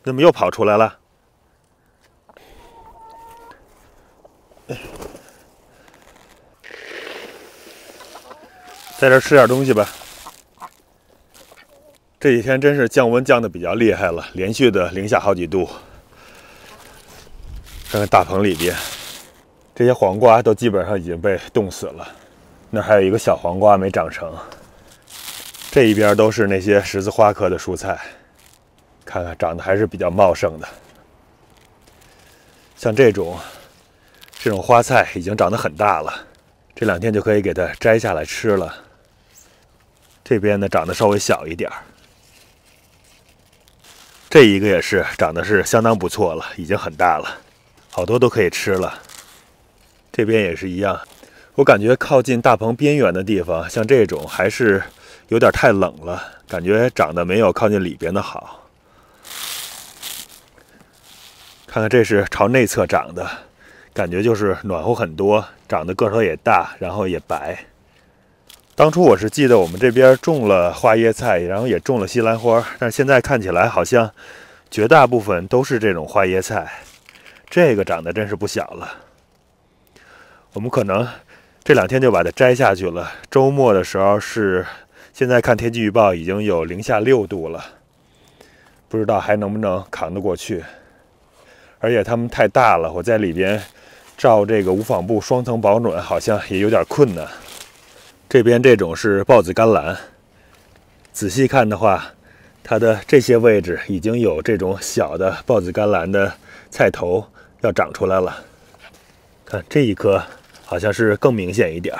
怎么又跑出来了？在这吃点东西吧。这几天真是降温降得比较厉害了，连续的零下好几度。看看大棚里边，这些黄瓜都基本上已经被冻死了，那还有一个小黄瓜没长成。这一边都是那些十字花科的蔬菜，看看长得还是比较茂盛的。像这种花菜已经长得很大了，这2天就可以给它摘下来吃了。这边呢长得稍微小一点，这一个也是长得是相当不错了，已经很大了，好多都可以吃了。这边也是一样，我感觉靠近大棚边缘的地方，像这种还是有点太冷了，感觉长得没有靠近里边的好。看看这是朝内侧长的，感觉就是暖和很多，长得个头也大，然后也白。当初我是记得我们这边种了花椰菜，然后也种了西兰花，但是现在看起来好像绝大部分都是这种花椰菜。这个长得真是不小了，我们可能这2天就把它摘下去了。周末的时候现在看天气预报已经有零下6度了，不知道还能不能扛得过去。而且它们太大了，我在里边罩这个无纺布双层保暖好像也有点困难。这边这种是豹子甘蓝，仔细看的话，它的这些位置已经有这种小的豹子甘蓝的菜头要长出来了。看这一颗好像是更明显一点，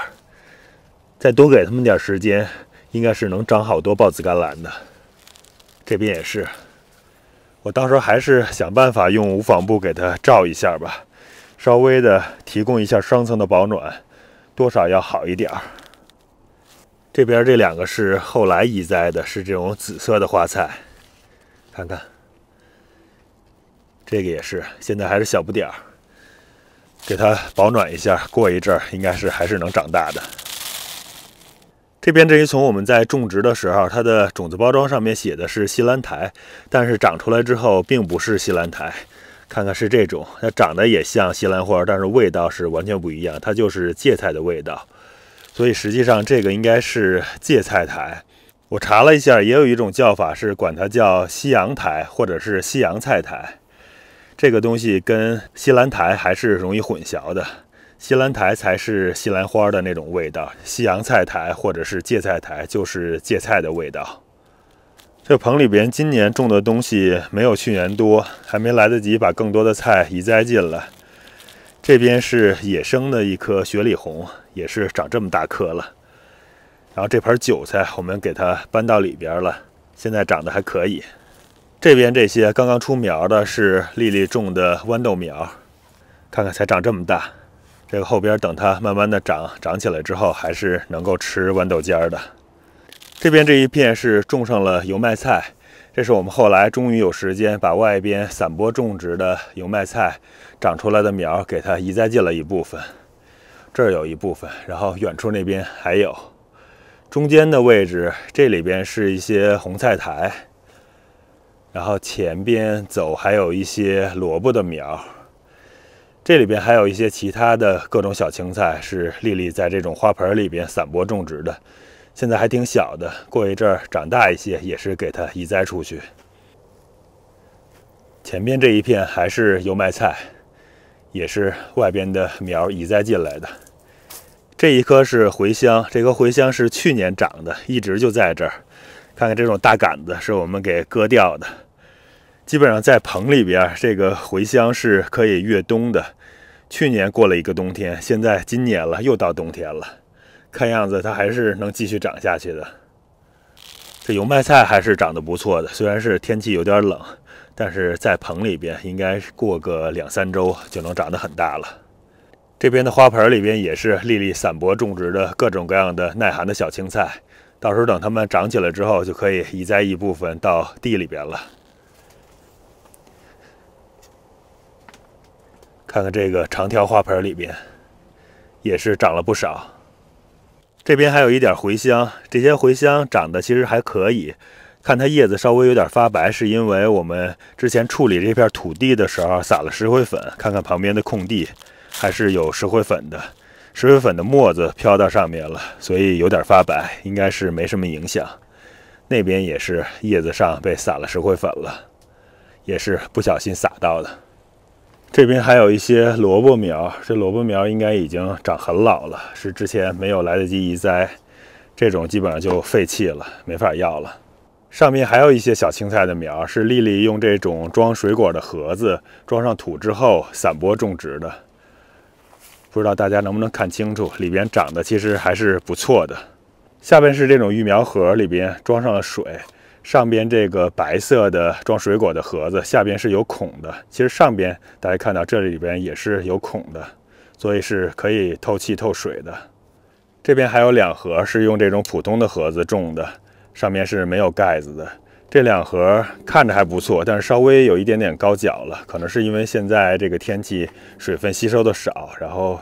再多给它们点时间，应该是能长好多豹子甘蓝的。这边也是，我到时候还是想办法用无纺布给它罩一下吧，稍微的提供一下双层的保暖，多少要好一点。这边这2个是后来移栽的，是这种紫色的花菜，看看这个也是，现在还是小不点儿，给它保暖一下，过一阵儿应该是还是能长大的。这边这一丛我们在种植的时候，它的种子包装上面写的是西兰苔，但是长出来之后并不是西兰苔。看看是这种，它长得也像西兰花，但是味道是完全不一样，它就是芥菜的味道。所以实际上这个应该是芥菜苔。我查了一下，也有一种叫法是管它叫西洋苔或者是西洋菜苔。这个东西跟西兰苔还是容易混淆的，西兰苔才是西兰花的那种味道，西洋菜苔或者是芥菜苔就是芥菜的味道。这棚里边今年种的东西没有去年多，还没来得及把更多的菜移栽进来。这边是野生的一颗雪里红，也是长这么大颗了。然后这盆韭菜我们给它搬到里边了，现在长得还可以。这边这些刚刚出苗的是丽丽种的豌豆苗，看看才长这么大。这个后边等它慢慢的长起来之后，还是能够吃豌豆尖的。这边这一片是种上了油麦菜，这是我们后来终于有时间把外边散播种植的油麦菜长出来的苗给它移栽进了一部分。这儿有一部分，然后远处那边还有。中间的位置，这里边是一些红菜苔，然后前边走还有一些萝卜的苗。这里边还有一些其他的各种小青菜，是丽丽在这种花盆里边散播种植的，现在还挺小的，过一阵儿长大一些也是给它移栽出去。前边这一片还是油麦菜，也是外边的苗移栽进来的。这一棵是茴香，这棵茴香是去年长的，一直就在这儿。看看这种大杆子是我们给割掉的。基本上在棚里边，这个茴香是可以越冬的。去年过了一个冬天，现在今年了，又到冬天了。看样子它还是能继续长下去的。这油麦菜还是长得不错的，虽然是天气有点冷，但是在棚里边应该过个2-3周就能长得很大了。这边的花盆里边也是丽丽散播种植的各种各样的耐寒的小青菜，到时候等它们长起来之后，就可以移栽一部分到地里边了。看看这个长条花盆里边，也是长了不少。这边还有一点茴香，这些茴香长得其实还可以，看它叶子稍微有点发白，是因为我们之前处理这片土地的时候撒了石灰粉。看看旁边的空地，还是有石灰粉的，石灰粉的沫子飘到上面了，所以有点发白，应该是没什么影响。那边也是叶子上被撒了石灰粉了，也是不小心撒到的。这边还有一些萝卜苗，这萝卜苗应该已经长很老了，是之前没有来得及移栽，这种基本上就废弃了，没法要了。上面还有一些小青菜的苗，是丽丽用这种装水果的盒子装上土之后散播种植的。不知道大家能不能看清楚，里边长得其实还是不错的。下边是这种育苗盒，里边装上了水，上边这个白色的装水果的盒子下边是有孔的，其实上边大家看到这里边也是有孔的，所以是可以透气透水的。这边还有2盒是用这种普通的盒子种的，上面是没有盖子的。这2盒看着还不错，但是稍微有一点点高脚了，可能是因为现在这个天气水分吸收的少，然后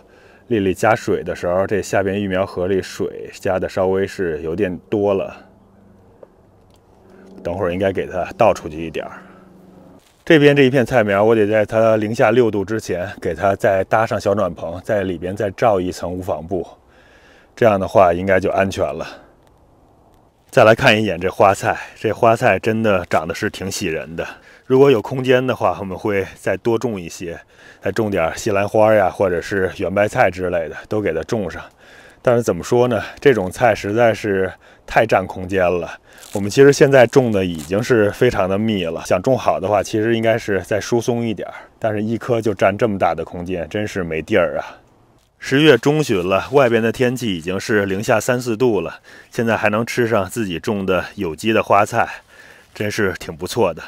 丽丽加水的时候，这下边育苗盒里水加的稍微是有点多了，等会儿应该给它倒出去一点。这边这一片菜苗，我得在它零下6度之前给它再搭上小暖棚，在里边再罩一层无纺布，这样的话应该就安全了。再来看一眼这花菜，这花菜真的长得是挺喜人的。如果有空间的话，我们会再多种一些，再种点西兰花呀，或者是圆白菜之类的，都给它种上。但是怎么说呢，这种菜实在是太占空间了。我们其实现在种的已经是非常的密了，想种好的话，其实应该是再疏松一点，但是一棵就占这么大的空间，真是没地儿啊。10月中旬了，外边的天气已经是零下3、4度了，现在还能吃上自己种的有机的花菜，真是挺不错的。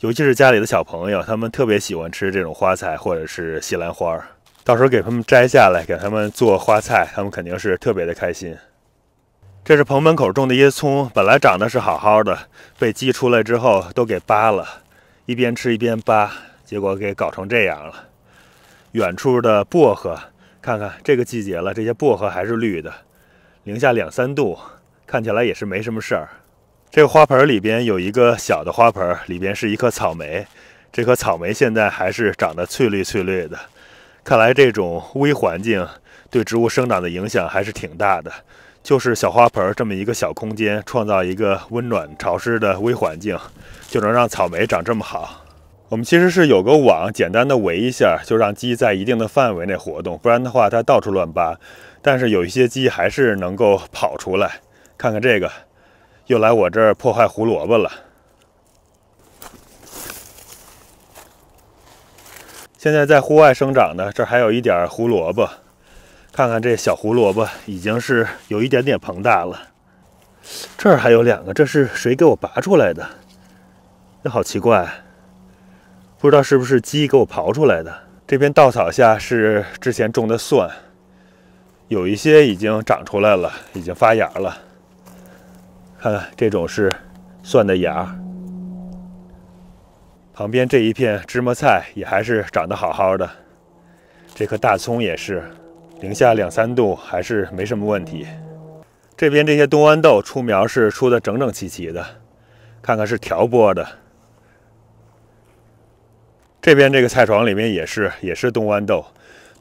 尤其是家里的小朋友，他们特别喜欢吃这种花菜或者是西兰花，到时候给他们摘下来，给他们做花菜，他们肯定是特别的开心。这是棚门口种的椰葱，本来长得是好好的，被鸡出来之后都给扒了，一边吃一边扒，结果给搞成这样了。远处的薄荷，看看这个季节了，这些薄荷还是绿的，零下2、3度，看起来也是没什么事儿。这个花盆里边有一个小的花盆，里边是一颗草莓，这颗草莓现在还是长得翠绿翠绿的。看来这种微环境对植物生长的影响还是挺大的。就是小花盆这么一个小空间，创造一个温暖潮湿的微环境，就能让草莓长这么好。我们其实是有个网，简单的围一下，就让鸡在一定的范围内活动，不然的话它到处乱扒。但是有一些鸡还是能够跑出来。看看这个，又来我这儿破坏胡萝卜了。现在在户外生长的，这儿还有一点胡萝卜。看看这小胡萝卜已经是有一点点膨大了。这儿还有2个，这是谁给我拔出来的？这好奇怪，不知道是不是鸡给我刨出来的。这边稻草下是之前种的蒜，有一些已经长出来了，已经发芽了。看看这种是蒜的芽。旁边这一片芝麻菜也还是长得好好的，这颗大葱也是。零下2、3度还是没什么问题。这边这些冬豌豆出苗是出的整整齐齐的，看看是调播的。这边这个菜床里面也是冬豌豆。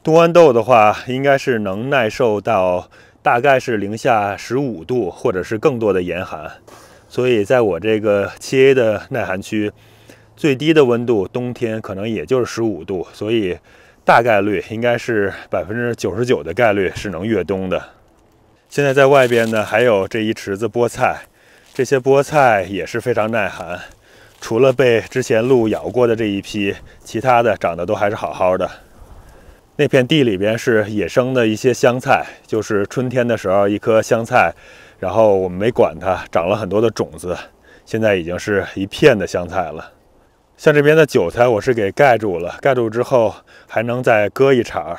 冬豌豆的话，应该是能耐受到大概是零下15度或者是更多的严寒。所以在我这个7A 的耐寒区，最低的温度冬天可能也就是15度，所以大概率应该是99%的概率是能越冬的。现在在外边呢，还有这一池子菠菜，这些菠菜也是非常耐寒。除了被之前鹿咬过的这一批，其他的长得都还是好好的。那片地里边是野生的一些香菜，就是春天的时候一颗香菜，然后我们没管它，长了很多的种子，现在已经是一片的香菜了。像这边的韭菜，我是给盖住了，盖住之后还能再割一茬，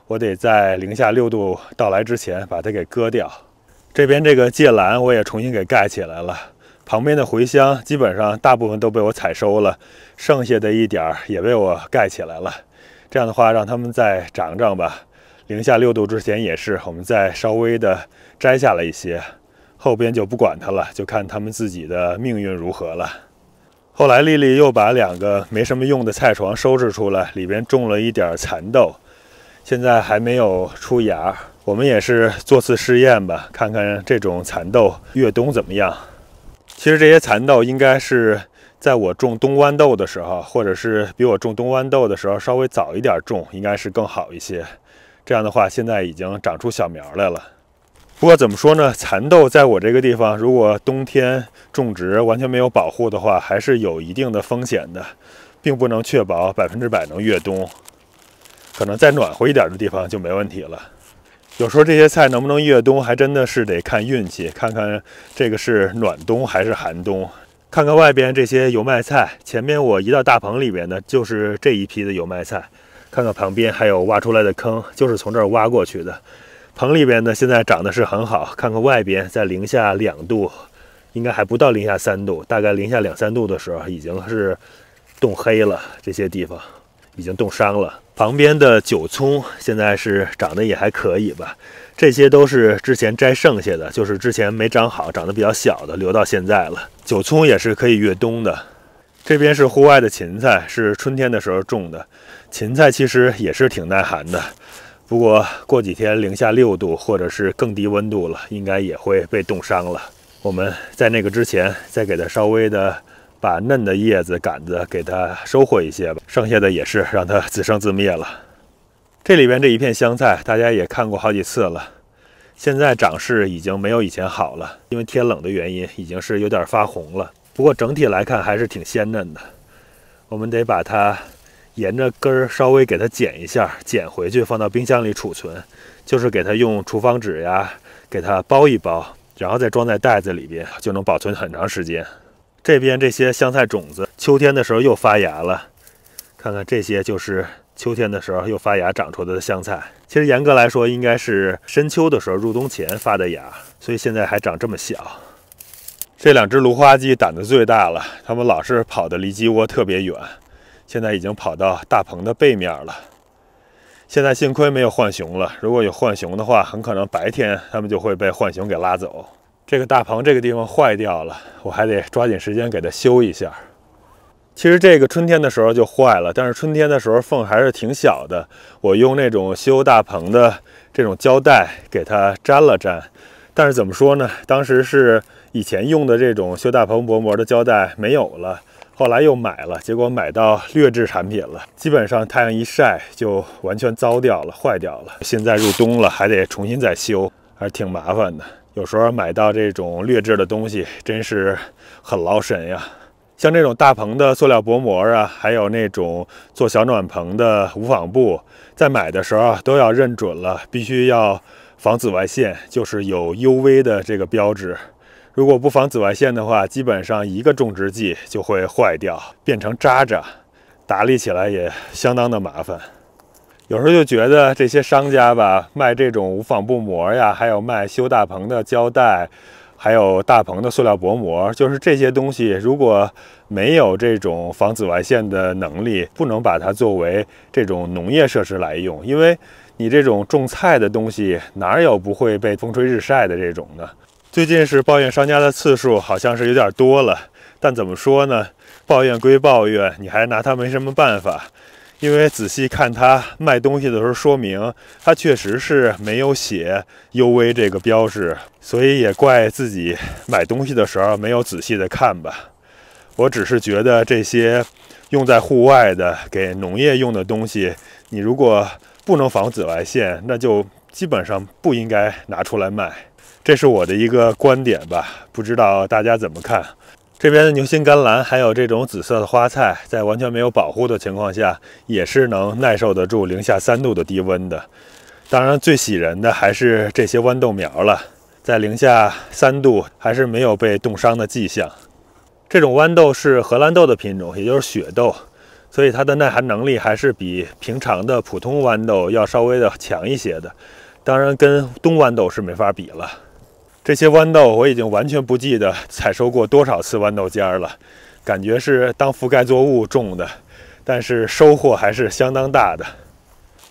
我得在零下6度到来之前把它给割掉。这边这个芥蓝我也重新给盖起来了，旁边的茴香基本上大部分都被我采收了，剩下的一点也被我盖起来了。这样的话，让它们再长长吧。零下6度之前也是，我们再稍微的摘下了一些，后边就不管它了，就看他们自己的命运如何了。后来丽丽又把2个没什么用的菜床收拾出来，里边种了一点蚕豆，现在还没有出芽。我们也是做次试验吧，看看这种蚕豆越冬怎么样。其实这些蚕豆应该是在我种冬豌豆的时候，或者是比我种冬豌豆的时候稍微早一点种，应该是更好一些。这样的话，现在已经长出小苗来了。不过怎么说呢，蚕豆在我这个地方，如果冬天种植完全没有保护的话，还是有一定的风险的，并不能确保100%能越冬。可能再暖和一点的地方就没问题了。有时候这些菜能不能越冬，还真的是得看运气，看看这个是暖冬还是寒冬。看看外边这些油麦菜，前面我移到大棚里边的就是这一批的油麦菜。看看旁边还有挖出来的坑，就是从这儿挖过去的。棚里边呢，现在长得是很好。看看外边，在零下2度，应该还不到零下3度，大概零下2、3度的时候，已经是冻黑了。这些地方已经冻伤了。旁边的韭葱现在是长得也还可以吧。这些都是之前摘剩下的，就是之前没长好，长得比较小的，留到现在了。韭葱也是可以越冬的。这边是户外的芹菜，是春天的时候种的。芹菜其实也是挺耐寒的，不过过几天零下6度或者是更低温度了，应该也会被冻伤了。我们在那个之前再给它稍微的把嫩的叶子杆子给它收获一些吧，剩下的也是让它自生自灭了。这里边这一片香菜大家也看过好几次了，现在长势已经没有以前好了，因为天冷的原因已经是有点发红了。不过整体来看还是挺鲜嫩的，我们得把它沿着根儿稍微给它剪一下，剪回去放到冰箱里储存，就是给它用厨房纸呀给它包一包，然后再装在袋子里边，就能保存很长时间。这边这些香菜种子秋天的时候又发芽了，看看这些就是秋天的时候又发芽长出来的香菜。其实严格来说应该是深秋的时候入冬前发的芽，所以现在还长这么小。这2只芦花鸡胆子最大了，它们老是跑得离鸡窝特别远，现在已经跑到大棚的背面了。现在幸亏没有浣熊了，如果有浣熊的话，很可能白天它们就会被浣熊给拉走。这个大棚这个地方坏掉了，我还得抓紧时间给它修一下。其实这个春天的时候就坏了，但是春天的时候缝还是挺小的，我用那种修大棚的这种胶带给它粘了粘。但是怎么说呢，当时是以前用的这种修大棚薄膜的胶带没有了，后来又买了，结果买到劣质产品了，基本上太阳一晒就完全糟掉了，坏掉了。现在入冬了，还得重新再修，还是挺麻烦的。有时候买到这种劣质的东西真是很劳神呀。像这种大棚的塑料薄膜啊，还有那种做小暖棚的无纺布，在买的时候都要认准了，必须要防紫外线，就是有 UV 的这个标志。如果不防紫外线的话，基本上一个种植季就会坏掉，变成渣渣，打理起来也相当的麻烦。有时候就觉得这些商家吧，卖这种无纺布膜呀，还有卖修大棚的胶带，还有大棚的塑料薄膜，就是这些东西如果没有这种防紫外线的能力，不能把它作为这种农业设施来用，因为你这种种菜的东西哪有不会被风吹日晒的这种呢？最近是抱怨商家的次数好像是有点多了，但怎么说呢？抱怨归抱怨，你还拿他没什么办法。因为仔细看他卖东西的时候说明，他确实是没有写 UV 这个标志，所以也怪自己买东西的时候没有仔细的看吧。我只是觉得这些用在户外的给农业用的东西，你如果不能防紫外线，那就基本上不应该拿出来卖。这是我的一个观点吧，不知道大家怎么看。这边的牛心甘蓝还有这种紫色的花菜，在完全没有保护的情况下，也是能耐受得住零下3度的低温的。当然，最喜人的还是这些豌豆苗了，在零下3度还是没有被冻伤的迹象。这种豌豆是荷兰豆的品种，也就是雪豆，所以它的耐寒能力还是比平常的普通豌豆要稍微的强一些的。当然，跟冬豌豆是没法比了。这些豌豆我已经完全不记得采收过多少次豌豆尖了，感觉是当覆盖作物种的，但是收获还是相当大的。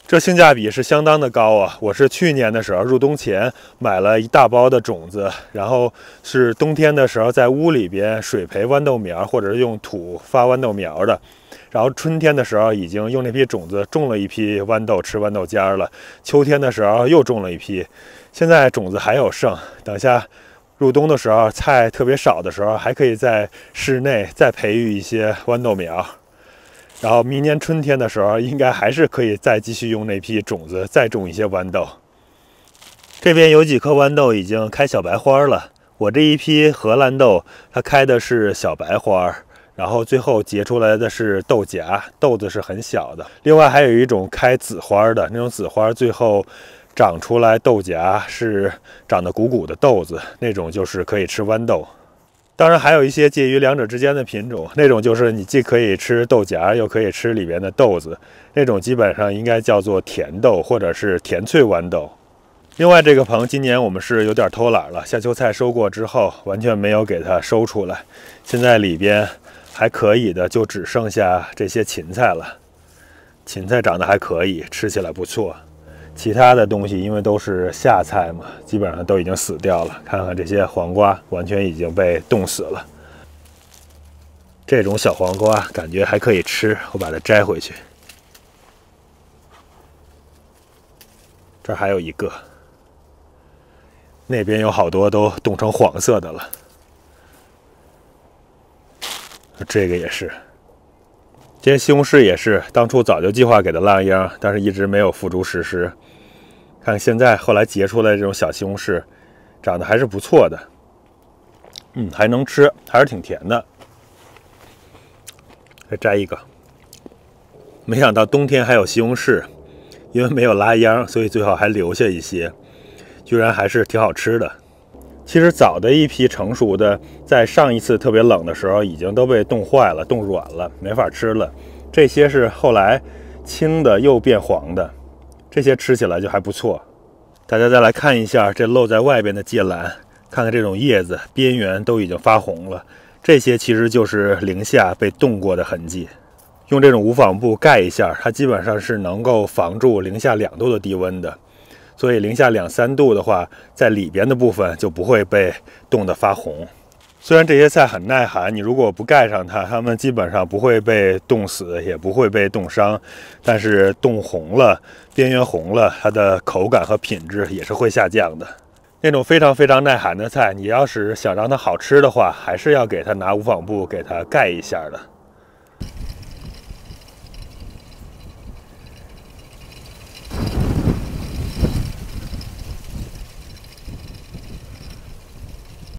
这性价比是相当的高啊！我是去年的时候入冬前买了一大包的种子，然后是冬天的时候在屋里边水培豌豆苗，或者是用土发豌豆苗的。然后春天的时候已经用那批种子种了一批豌豆，吃豌豆尖了。秋天的时候又种了一批，现在种子还有剩。等下入冬的时候，菜特别少的时候，还可以在室内再培育一些豌豆苗。然后明年春天的时候，应该还是可以再继续用那批种子再种一些豌豆。这边有几颗豌豆已经开小白花了。我这一批荷兰豆，它开的是小白花，然后最后结出来的是豆荚，豆子是很小的。另外还有一种开紫花的，那种紫花最后长出来豆荚是长得鼓鼓的豆子，那种就是可以吃豌豆。当然还有一些介于两者之间的品种，那种就是你既可以吃豆荚，又可以吃里边的豆子，那种基本上应该叫做甜豆或者是甜脆豌豆。另外这个棚今年我们是有点偷懒了，夏秋菜收过之后完全没有给它收出来，现在里边还可以的就只剩下这些芹菜了。芹菜长得还可以，吃起来不错。其他的东西因为都是夏菜嘛，基本上都已经死掉了。看看这些黄瓜，完全已经被冻死了。这种小黄瓜感觉还可以吃，我把它摘回去。这儿还有一个，那边有好多都冻成黄色的了。这个也是。这些西红柿也是当初早就计划给它浪秧，但是一直没有付诸实施。看现在后来结出来这种小西红柿，长得还是不错的，还能吃，还是挺甜的。再摘一个，没想到冬天还有西红柿，因为没有拉秧，所以最后还留下一些，居然还是挺好吃的。其实早的一批成熟的，在上一次特别冷的时候已经都被冻坏了、冻软了，没法吃了。这些是后来青的又变黄的，这些吃起来就还不错。大家再来看一下这露在外边的芥蓝，看看这种叶子边缘都已经发红了，这些其实就是零下被冻过的痕迹。用这种无纺布盖一下，它基本上是能够防住零下2度的低温的。所以零下2、3度的话，在里边的部分就不会被冻得发红。虽然这些菜很耐寒，你如果不盖上它们基本上不会被冻死，也不会被冻伤，但是冻红了，边缘红了，它的口感和品质也是会下降的。那种非常非常耐寒的菜，你要是想让它好吃的话，还是要给它拿无纺布给它盖一下的。